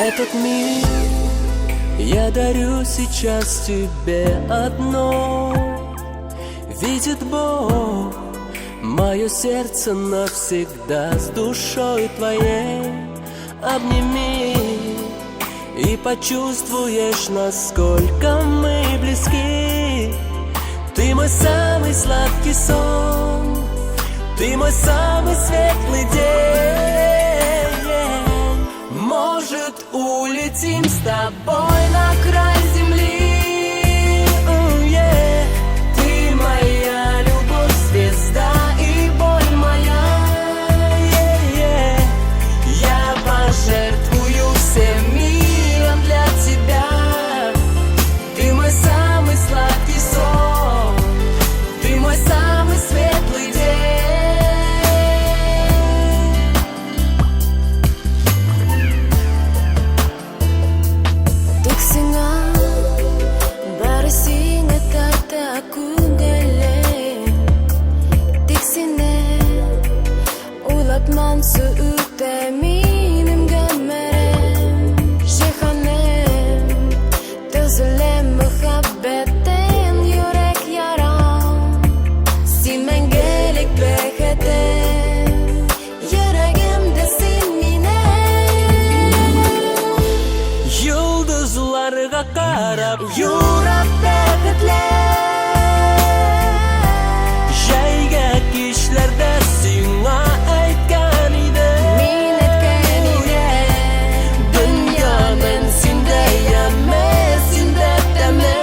Этот мир я дарю сейчас тебе одно. Видит Бог мое сердце навсегда с душой твоей. Обними и почувствуешь, насколько мы близки. Ты мой самый сладкий сон, ты мой самый светлый день. Может, улетим с тобой на край земли. Ты моя любовь, звезда и боль моя. Я пожертвую всем миром для тебя. Ты мой самый сладкий сон, ты мой самый светлый день. Söğütte minim gömerim Jihanem Tözülem muhabbetten yürek yaram Silmen gerek behetem Yüreğimde silminem Yıldızlarga karab yurab beketler Jaygak işlerde sing'a aytgan edim Men aytgan edim Dunyoning sendayam sendadami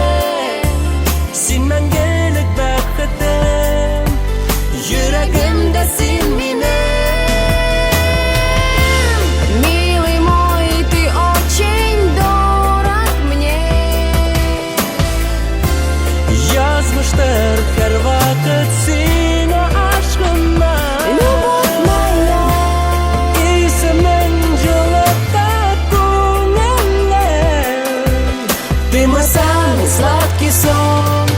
Sen mangalik baqitim Yuragimda sen mening Милый мой, ты очень дорог мне Yazmışdır her vakit seni aşkıma Любовь моя İsmin cılıkta ko'nglimda Ты мой самый сладкий сон,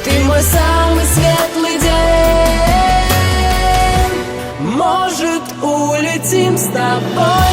ты мой самый светлый день. Может, улетим с тобой